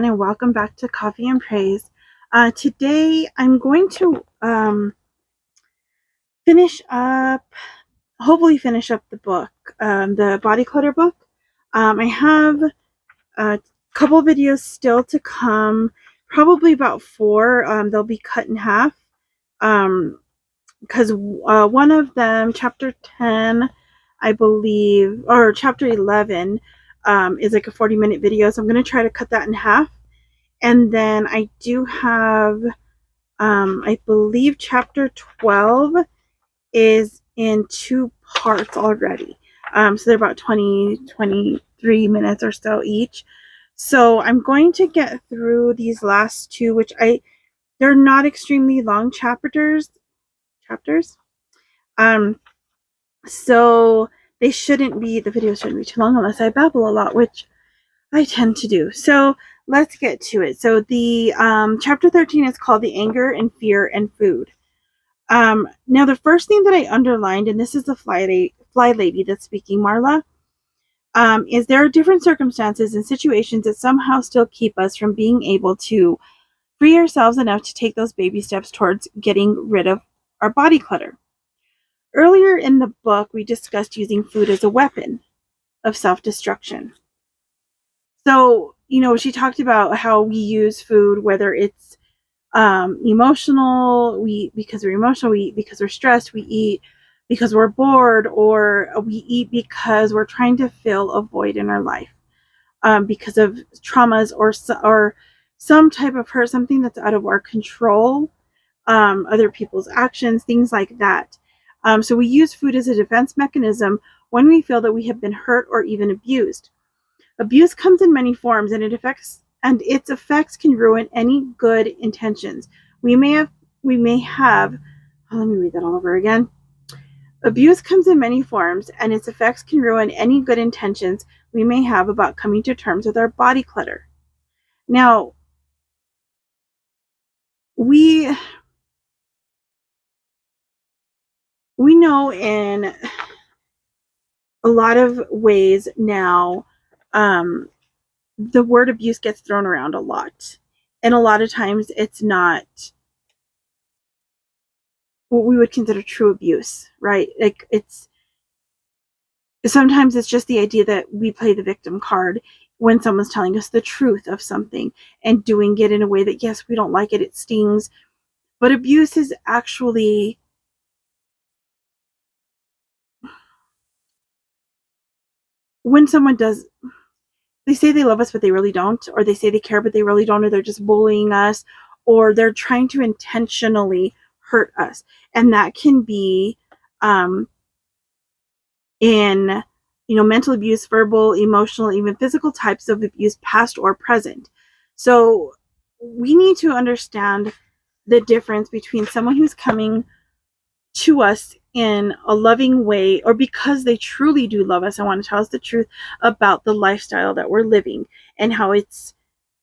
everyone, and welcome back to Coffee and Praise. Today, I'm going to hopefully finish up the book, the Body Clutter book. I have a couple videos still to come, probably about 4. They'll be cut in half because one of them, chapter 10, I believe, or chapter 11, is like a 40-minute video, so I'm going to try to cut that in half. And then I do have, I believe chapter 12 is in 2 parts already. So they're about 23 minutes or so each. So I'm going to get through these last 2, which they're not extremely long chapters. So the video shouldn't be too long unless I babble a lot, which I tend to do. So let's get to it. So the chapter 13 is called The Anger and Fear and Food. Now the first thing that I underlined, and this is the fly lady that's speaking, Marla, is there are different circumstances and situations that somehow still keep us from being able to free ourselves enough to take those baby steps towards getting rid of our body clutter. Earlier in the book, we discussed using food as a weapon of self-destruction. So, she talked about how we use food, whether it's emotional, because we're emotional, we eat because we're stressed, we eat because we're bored, or we eat because we're trying to fill a void in our life because of traumas or some type of hurt, something that's out of our control, other people's actions, things like that. So we use food as a defense mechanism when we feel that we have been hurt or even abused. Abuse comes in many forms, and its effects can ruin any good intentions we may have. Let me read that all over again. Abuse comes in many forms, and its effects can ruin any good intentions we may have about coming to terms with our body clutter. Now, we know in a lot of ways now, the word abuse gets thrown around a lot. And a lot of times it's not what we would consider true abuse, right? Like sometimes it's just the idea that we play the victim card when someone's telling us the truth of something and doing it in a way that, yes, we don't like it, it stings. But abuse is actually when someone they say they love us, but they really don't, or they say they care, but they really don't, or they're just bullying us, or they're trying to intentionally hurt us. And that can be in mental abuse, verbal, emotional, even physical types of abuse, past or present. So we need to understand the difference between someone who's coming to us in a loving way, or because they truly do love us and want to tell us the truth about the lifestyle that we're living and how it's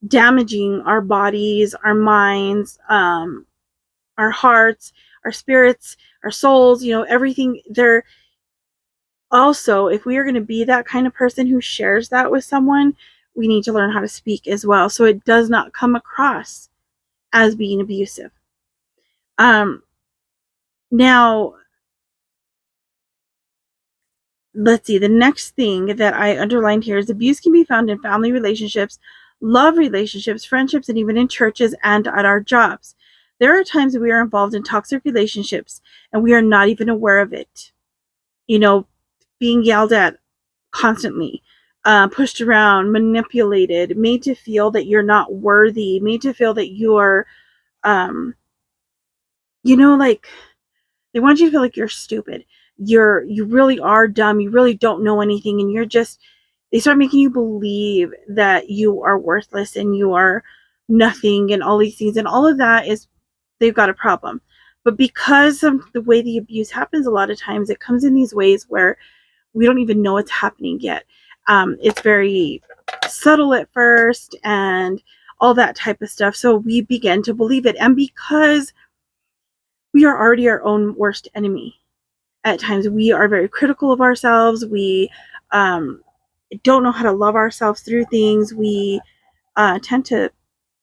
damaging our bodies, our minds, our hearts, our spirits, our souls, everything. They're also, if we are going to be that kind of person who shares that with someone, we need to learn how to speak as well, so it does not come across as being abusive. Now, let's see, the next thing that I underlined here is abuse can be found in family relationships, love relationships, friendships, and even in churches and at our jobs. There are times we are involved in toxic relationships and we are not even aware of it. Being yelled at constantly, pushed around, manipulated, made to feel that you're not worthy, made to feel that you're, like they want you to feel like you're stupid. You really are dumb. You really don't know anything. And they start making you believe that you are worthless and you are nothing and all these things. And all of that they've got a problem. But because of the way the abuse happens, a lot of times it comes in these ways where we don't even know it's happening yet. It's very subtle at first and all that type of stuff. So we begin to believe it. And because we are already our own worst enemy, at times we are very critical of ourselves. We don't know how to love ourselves through things. We tend to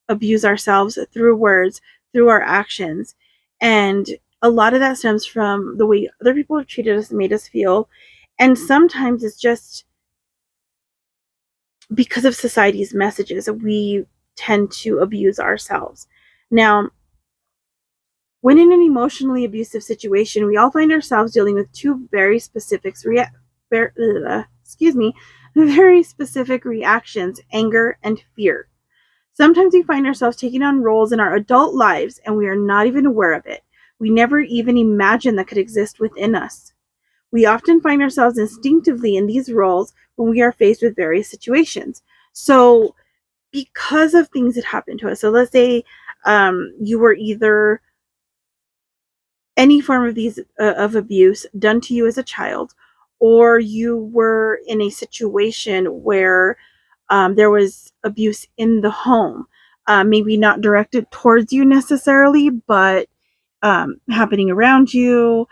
abuse ourselves through words, through our actions. And a lot of that stems from the way other people have treated us and made us feel. And sometimes it's just because of society's messages, we tend to abuse ourselves. Now, when in an emotionally abusive situation, we all find ourselves dealing with two very specific very specific reactions: anger and fear. Sometimes we find ourselves taking on roles in our adult lives and we are not even aware of it. We never even imagined that could exist within us. We often find ourselves instinctively in these roles when we are faced with various situations. So, because of things that happen to us, so let's say you were either any form of these of abuse done to you as a child, or you were in a situation where there was abuse in the home, maybe not directed towards you necessarily, but happening around you,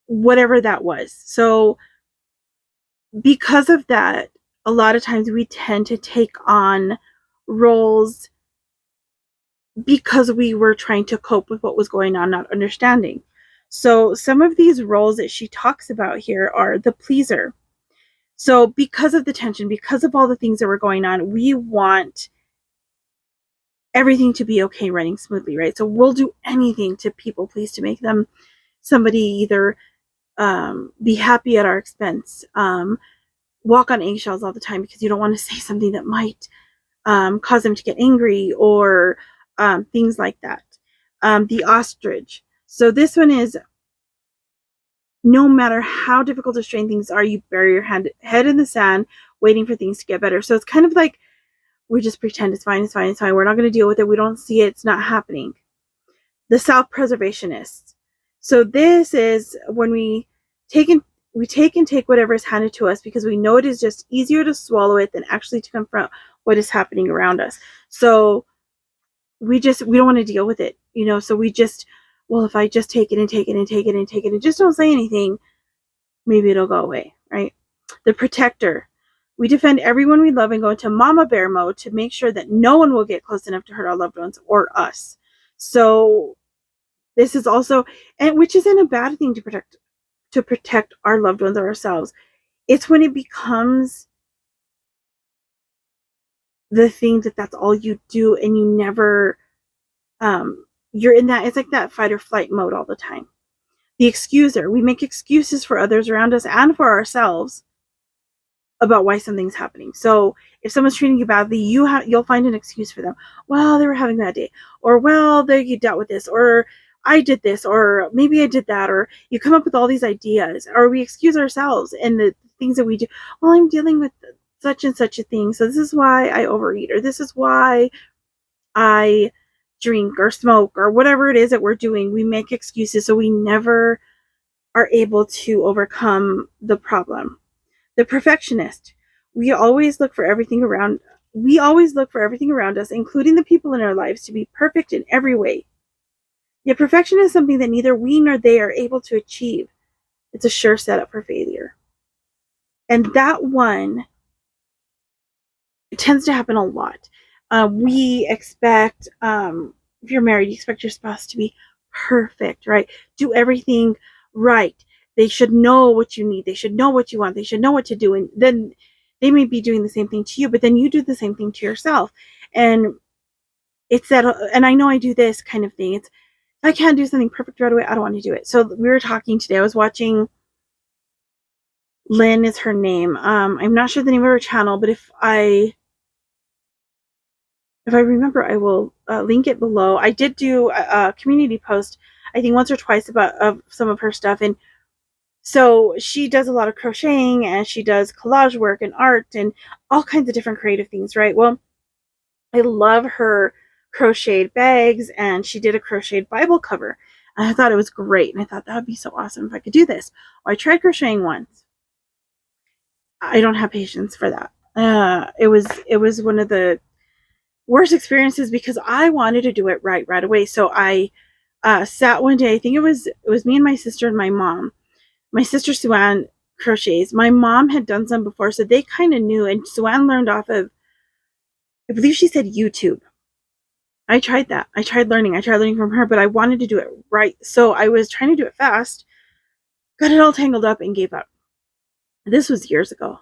whatever that was. So because of that, a lot of times we tend to take on roles because we were trying to cope with what was going on, not understanding. So some of these roles that she talks about here are the pleaser. So because of the tension, because of all the things that were going on, we want everything to be okay, running smoothly, right? So we'll do anything to people please to make them somebody either be happy at our expense, walk on eggshells all the time because you don't want to say something that might cause them to get angry, or things like that. The ostrich. So this one is, no matter how difficult or strained things are, you bury your head in the sand, waiting for things to get better. So it's kind of like we just pretend it's fine, it's fine, it's fine. We're not going to deal with it. We don't see it. It's not happening. The self-preservationists. So this is when we take and take whatever is handed to us because we know it is just easier to swallow it than actually to confront what is happening around us. So we don't want to deal with it, so we just, well, if I just take it and take it and take it and take it and just don't say anything, maybe it'll go away, right? The protector. We defend everyone we love and go into mama bear mode to make sure that no one will get close enough to hurt our loved ones or us. So this is also, and which isn't a bad thing to protect our loved ones or ourselves. It's when it becomes the thing that's all you do, and you never, you're in that, it's like that fight or flight mode all the time. The excuser. We make excuses for others around us and for ourselves about why something's happening. So if someone's treating you badly, you'll find an excuse for them. Well, they were having that day, or well, you dealt with this, or I did this, or maybe I did that, or you come up with all these ideas, or we excuse ourselves and the things that we do. Well, I'm dealing with such and such a thing, so this is why I overeat, or this is why I drink or smoke, or whatever it is that we're doing. We make excuses, so we never are able to overcome the problem. The perfectionist. We always look for everything around us, including the people in our lives, to be perfect in every way. Yet perfection is something that neither we nor they are able to achieve. It's a sure setup for failure. And that one, it tends to happen a lot. We expect, if you're married, you expect your spouse to be perfect, right? Do everything right. They should know what you need. They should know what you want. They should know what to do. And then they may be doing the same thing to you, but then you do the same thing to yourself. And it's that, and I know I do this kind of thing. It's, if I can't do something perfect right away, I don't want to do it. So we were talking today. I was watching, Lynn is her name. I'm not sure the name of her channel, but if I remember, I will link it below. I did do a community post, I think once or twice, of some of her stuff. And so she does a lot of crocheting, and she does collage work and art and all kinds of different creative things, right? Well, I love her crocheted bags, and she did a crocheted Bible cover. And I thought it was great. And I thought that would be so awesome if I could do this. Well, I tried crocheting once. I don't have patience for that. It was one of the worst experiences because I wanted to do it right away. So I sat one day. I think it was me and my sister and my mom. My sister Sue-Ann crochets. My mom had done some before, so they kind of knew. And Sue-Ann learned off of I believe she said YouTube. I tried that. I tried learning from her, but I wanted to do it right. So I was trying to do it fast, got it all tangled up, and gave up. This was years ago.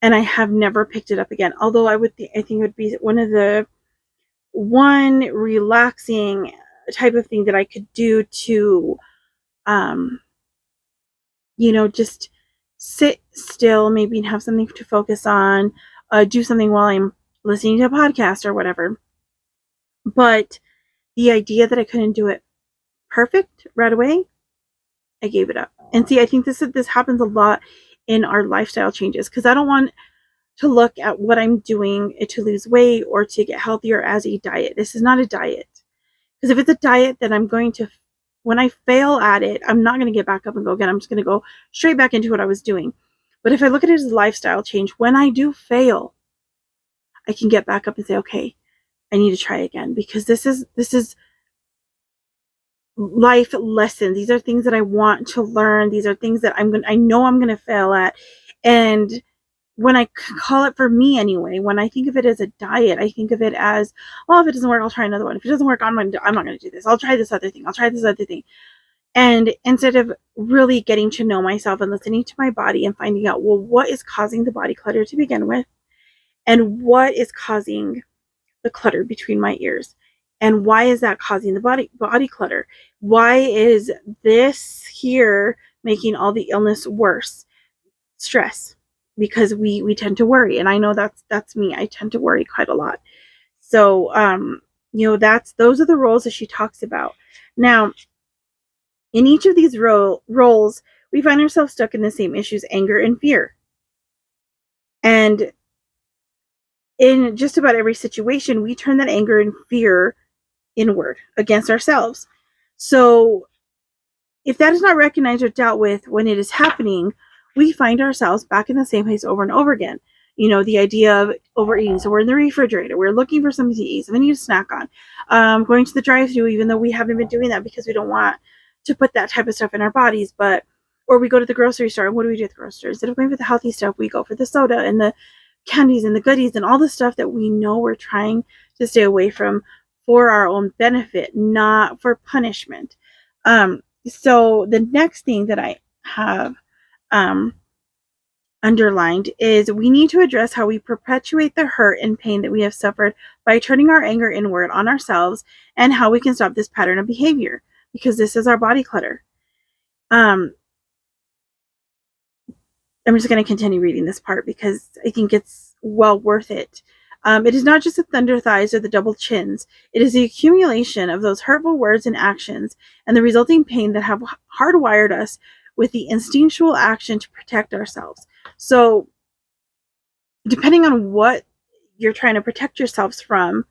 And I have never picked it up again. Although I think it would be one relaxing type of thing that I could do to, just sit still, maybe, and have something to focus on, do something while I'm listening to a podcast or whatever. But the idea that I couldn't do it perfect right away, I gave it up. And see, I think this happens a lot in our lifestyle changes, because I don't want to look at what I'm doing to lose weight or to get healthier as a diet. This is not a diet. Because if it's a diet, then when I fail at it, I'm not going to get back up and go again. I'm just going to go straight back into what I was doing. But if I look at it as a lifestyle change, when I do fail, I can get back up and say, okay, I need to try again, because this is life lessons. These are things that I want to learn. These are things that I know I'm going to fail at. And when I call it, for me anyway, when I think of it as a diet, I think of it as, well, if it doesn't work, I'll try another one. If it doesn't work, I'm not going to do this. I'll try this other thing. And instead of really getting to know myself and listening to my body and finding out, well, what is causing the body clutter to begin with? And what is causing the clutter between my ears? And why is that causing the body clutter? Why is this here making all the illness worse? Stress. Because we tend to worry. And I know that's me. I tend to worry quite a lot. So, those are the roles that she talks about. Now, in each of these roles, we find ourselves stuck in the same issues: anger and fear. And in just about every situation, we turn that anger and fear inward against ourselves. So if that is not recognized or dealt with when it is happening, we find ourselves back in the same place over and over again. The idea of overeating. So we're in the refrigerator. We're looking for something to eat, something to snack on. Going to the drive-thru, even though we haven't been doing that because we don't want to put that type of stuff in our bodies. Or we go to the grocery store, and what do we do at the grocery store? Instead of going for the healthy stuff, we go for the soda and the candies and the goodies and all the stuff that we know we're trying to stay away from for our own benefit, not for punishment. So the next thing that I have underlined is, we need to address how we perpetuate the hurt and pain that we have suffered by turning our anger inward on ourselves, and how we can stop this pattern of behavior, because this is our body clutter. I'm just going to continue reading this part because I think it's well worth it. It is not just the thunder thighs or the double chins. It is the accumulation of those hurtful words and actions and the resulting pain that have hardwired us with the instinctual action to protect ourselves. So, depending on what you're trying to protect yourselves from,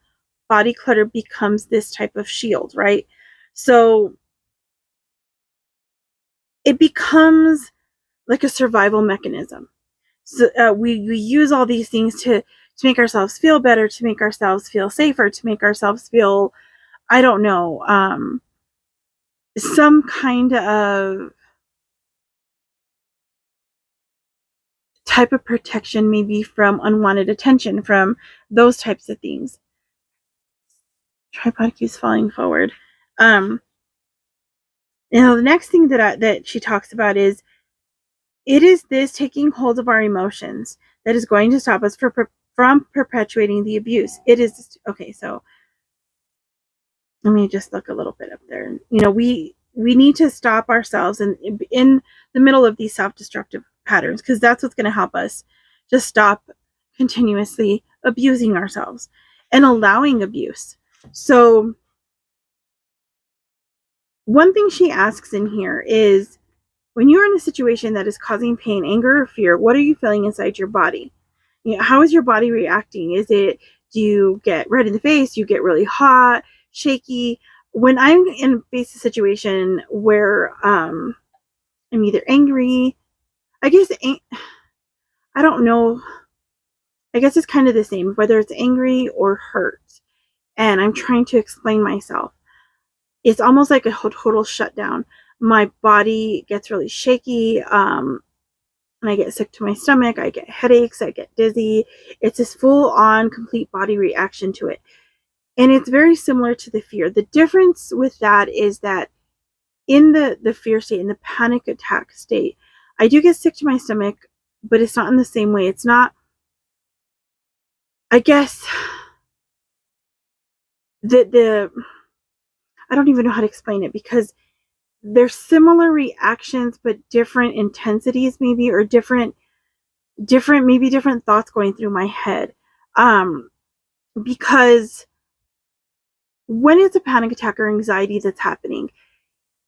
body clutter becomes this type of shield, right? So, it becomes like a survival mechanism. So we use all these things to make ourselves feel better, to make ourselves feel safer, to make ourselves feel, I don't know, some kind of type of protection, maybe from unwanted attention, from those types of things. Tripod keeps falling forward. The next thing that she talks about is, it is this taking hold of our emotions that is going to stop us from perpetuating the abuse. It is, okay, so let me just look a little bit up there. We need to stop ourselves in the middle of these self-destructive patterns, because that's what's going to help us just stop continuously abusing ourselves and allowing abuse. So one thing she asks in here is, when you're in a situation that is causing pain, anger, or fear, what are you feeling inside your body? How is your body reacting? Do you get red in the face? Do you get really hot, shaky? When I'm in a situation where I'm either angry, I guess, I don't know, I guess it's kind of the same, whether it's angry or hurt, and I'm trying to explain myself. It's almost like a total shutdown. My body gets really shaky. and I get sick to my stomach, I get headaches, I get dizzy. It's this full on complete body reaction to it. And it's very similar to the fear. The difference with that is that in the fear state, in the panic attack state, I do get sick to my stomach, but it's not in the same way. It's not, I guess, the I don't even know how to explain it, because they're similar reactions but different intensities, maybe, or different thoughts going through my head. Because when it's a panic attack or anxiety that's happening,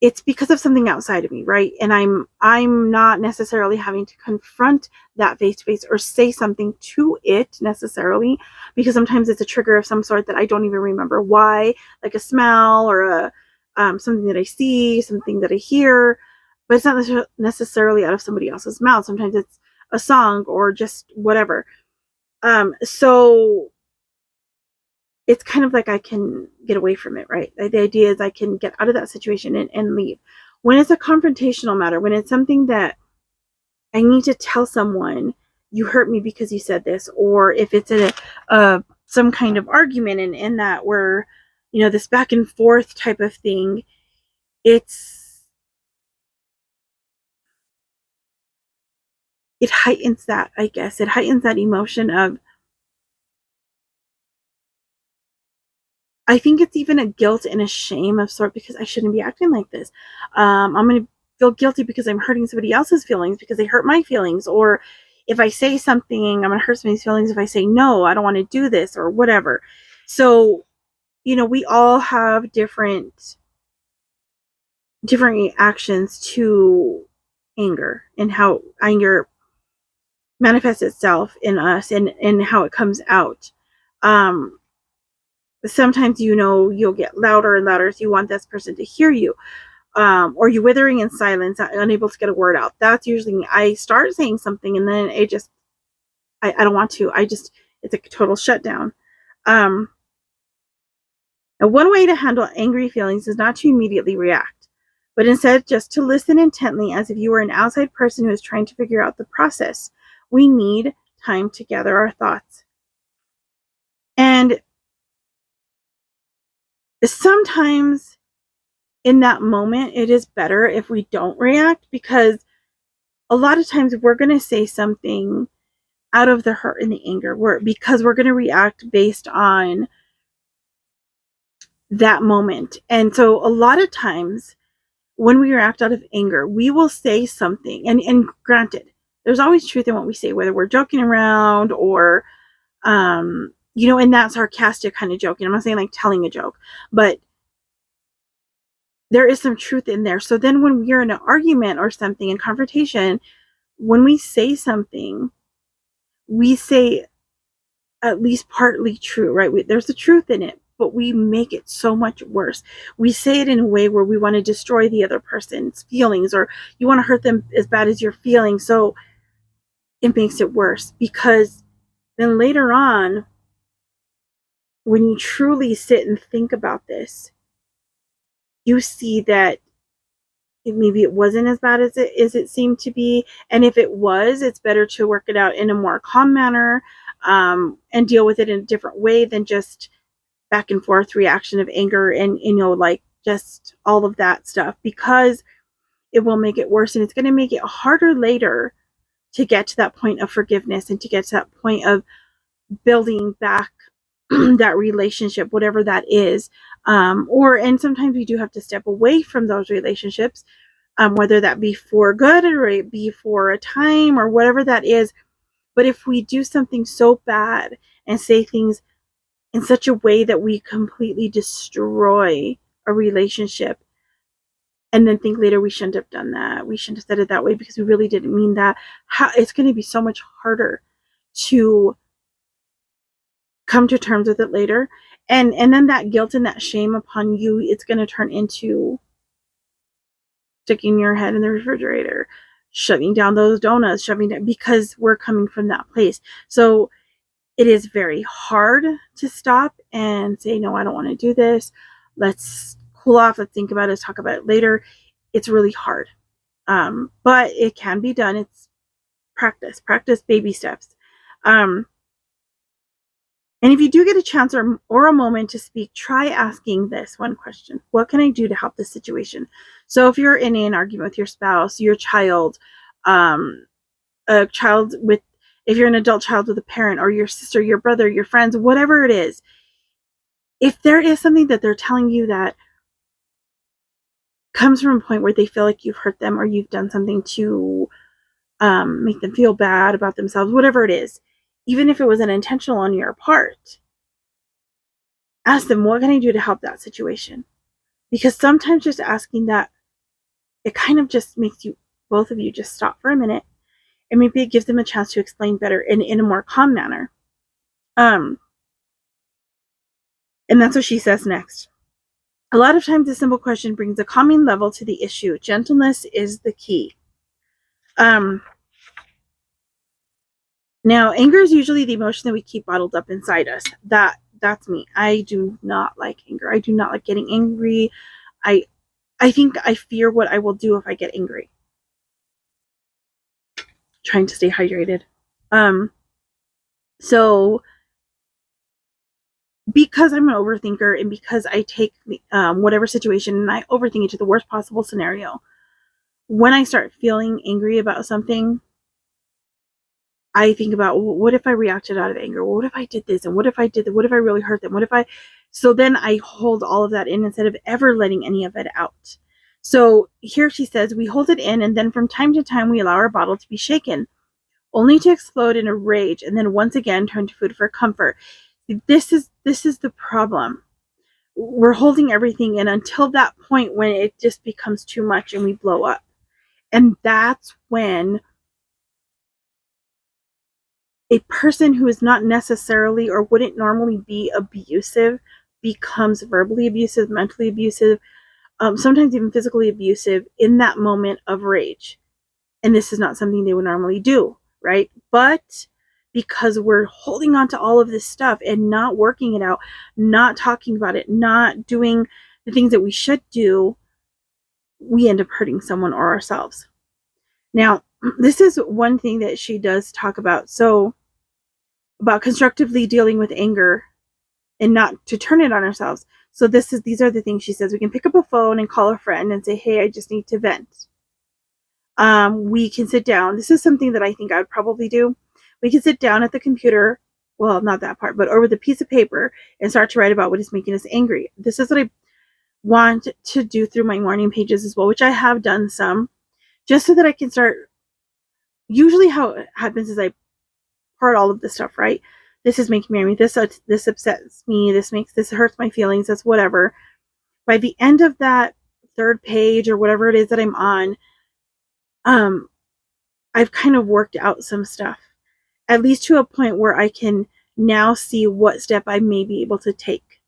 it's because of something outside of me, right? And I'm not necessarily having to confront that face to face or say something to it necessarily, because sometimes it's a trigger of some sort that I don't even remember why, like a smell or a something that I see, something that I hear, but it's not necessarily out of somebody else's mouth. Sometimes it's a song or just whatever. So it's kind of like I can get away from it, right? The idea is I can get out of that situation and leave. When it's a confrontational matter, when it's something that I need to tell someone, you hurt me because you said this, or if it's some kind of argument and that we're, this back and forth type of thing, it heightens that, I guess. It heightens that emotion of, I think it's even a guilt and a shame of sort, because I shouldn't be acting like this. I'm going to feel guilty because I'm hurting somebody else's feelings because they hurt my feelings. Or if I say something, I'm going to hurt somebody's feelings if I say, no, I don't want to do this or whatever. So, we all have different reactions to anger and how anger manifests itself in us and how it comes out. Sometimes, you'll get louder and louder if you want this person to hear you, or you withering in silence, unable to get a word out. That's usually me. I start saying something and then it just, I don't want to. It's a total shutdown. And one way to handle angry feelings is not to immediately react, but instead just to listen intently as if you were an outside person who is trying to figure out the process. We need time to gather our thoughts. And sometimes in that moment, it is better if we don't react, because a lot of times we're going to say something out of the hurt and the anger, because we're going to react based on that moment. And so a lot of times when we react out of anger, we will say something, and granted, there's always truth in what we say, whether we're joking around or, in that sarcastic kind of joking. I'm not saying like telling a joke, but there is some truth in there. So then when we're in an argument or something, in confrontation, when we say something, we say at least partly true, right? There's the truth in it, but we make it so much worse. We say it in a way where we want to destroy the other person's feelings, or you want to hurt them as bad as you're feeling. So it makes it worse, because then later on, when you truly sit and think about this, you see that maybe it wasn't as bad as it seemed to be. And if it was, it's better to work it out in a more calm manner, and deal with it in a different way than just back and forth reaction of anger and, like just all of that stuff, because it will make it worse, and it's going to make it harder later to get to that point of forgiveness and to get to that point of building back that relationship, whatever that is. And sometimes we do have to step away from those relationships, whether that be for good or it be for a time or whatever that is. But if we do something so bad and say things in such a way that we completely destroy a relationship, and then think later we shouldn't have done that, we shouldn't have said it that way because we really didn't mean that, it's going to be so much harder to come to terms with it later. And then that guilt and that shame upon you, it's going to turn into sticking your head in the refrigerator, shoving down those donuts, because we're coming from that place. So it is very hard to stop and say, no, I don't want to do this. Let's cool off. Let's think about it. Let's talk about it later. It's really hard. But it can be done. practice baby steps. And if you do get a chance or a moment to speak, try asking this one question: what can I do to help this situation? So if you're in an argument with your spouse, your child, a child with, if you're an adult child with a parent, or your sister, your brother, your friends, whatever it is, if there is something that they're telling you that comes from a point where they feel like you've hurt them or you've done something to make them feel bad about themselves, whatever it is, even if it was unintentional on your part, ask them, what can I do to help that situation? Because sometimes just asking that, it kind of just makes you, both of you, just stop for a minute, and maybe it gives them a chance to explain better in a more calm manner. And that's what she says next. A lot of times a simple question brings a calming level to the issue. Gentleness is the key. Now, anger is usually the emotion that we keep bottled up inside us. That's me. I do not like anger. I do not like getting angry. I think I fear what I will do if I get angry. Trying to stay hydrated. So because I'm an overthinker, and because I take whatever situation and I overthink it to the worst possible scenario, when I start feeling angry about something, I think about, well, what if I reacted out of anger? Well, what if I did this? And what if I did that? What if I really hurt them? So then I hold all of that in instead of ever letting any of it out. So here she says, we hold it in, and then from time to time we allow our bottle to be shaken, only to explode in a rage, and then once again turn to food for comfort. This is the problem. We're holding everything in until that point when it just becomes too much and we blow up. And that's when a person who is not necessarily or wouldn't normally be abusive becomes verbally abusive, mentally abusive, sometimes even physically abusive in that moment of rage. And this is not something they would normally do, right? But because we're holding on to all of this stuff and not working it out, not talking about it, not doing the things that we should do, we end up hurting someone or ourselves. Now, this is one thing that she does talk about. So, about constructively dealing with anger and not to turn it on ourselves. So these are the things she says. We can pick up a phone and call a friend and say, hey, I just need to vent. We can sit down. This is something that I think I would probably do. We can sit down at the computer, well, not that part, but over the piece of paper, and start to write about what is making us angry. This is what I want to do through my morning pages as well, which I have done some, just so that I can start. Usually how it happens is I part all of this stuff, right? This is making me angry. This upsets me. This hurts my feelings. That's whatever. By the end of that third page or whatever it is that I'm on, I've kind of worked out some stuff, at least to a point where I can now see what step I may be able to take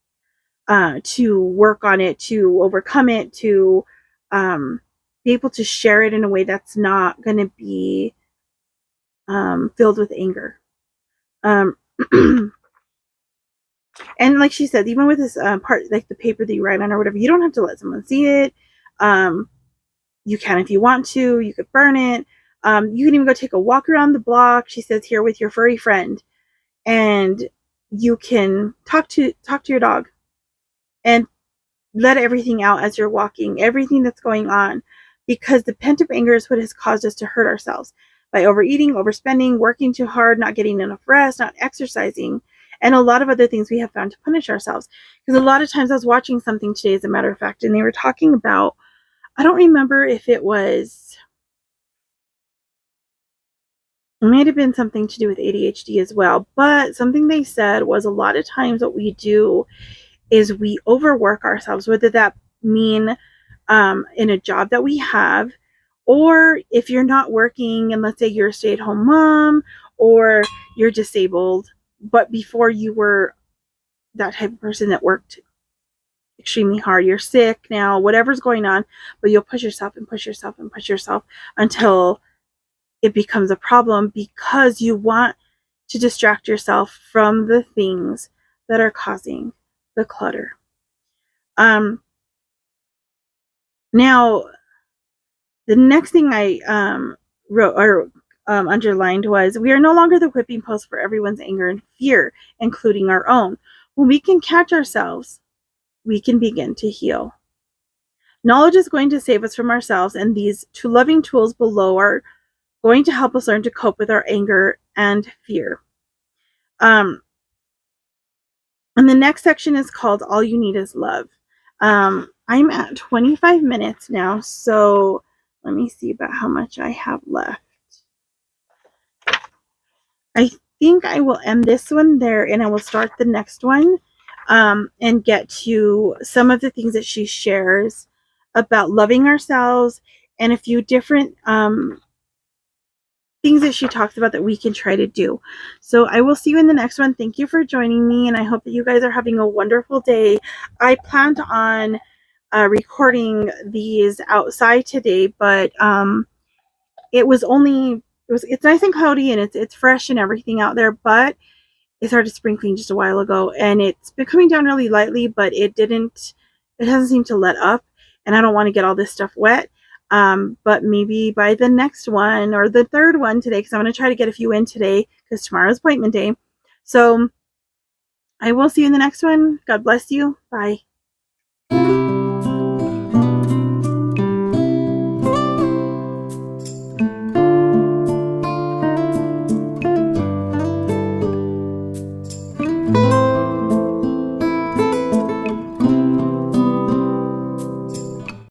to work on it, to overcome it, to be able to share it in a way that's not going to be filled with anger. And like she said, even with this part, like the paper that you write on or whatever, you don't have to let someone see it. You can, if you want to, you could burn it. You can even go take a walk around the block, she says here, with your furry friend, and you can talk to your dog and let everything out as you're walking, everything that's going on, because the pent-up anger is what has caused us to hurt ourselves by overeating, overspending, working too hard, not getting enough rest, not exercising, and a lot of other things we have found to punish ourselves. Because a lot of times, I was watching something today, as a matter of fact, and they were talking about, I don't remember if it might have been something to do with ADHD as well, but something they said was, a lot of times what we do is we overwork ourselves, whether that mean in a job that we have, or if you're not working and let's say you're a stay-at-home mom or you're disabled, but before you were that type of person that worked extremely hard, you're sick now, whatever's going on, but you'll push yourself and push yourself and push yourself until it becomes a problem, because you want to distract yourself from the things that are causing the clutter. Now, the next thing I wrote, or underlined was, we are no longer the whipping post for everyone's anger and fear, including our own. When we can catch ourselves, we can begin to heal. Knowledge is going to save us from ourselves, and these two loving tools below are going to help us learn to cope with our anger and fear. And the next section is called All You Need Is Love. I'm at 25 minutes now, so let me see about how much I have left. I think I will end this one there, and I will start the next one and get to some of the things that she shares about loving ourselves and a few different things that she talks about that we can try to do. So I will see you in the next one. Thank you for joining me, and I hope that you guys are having a wonderful day. I planned on recording these outside today, but it's nice and cloudy, and it's fresh and everything out there, but it started sprinkling just a while ago, and it's been coming down really lightly, but it hasn't seemed to let up, and I don't want to get all this stuff wet. But maybe by the next one or the third one today, because I'm going to try to get a few in today because tomorrow's appointment day. So I will see you in the next one. God bless you. Bye.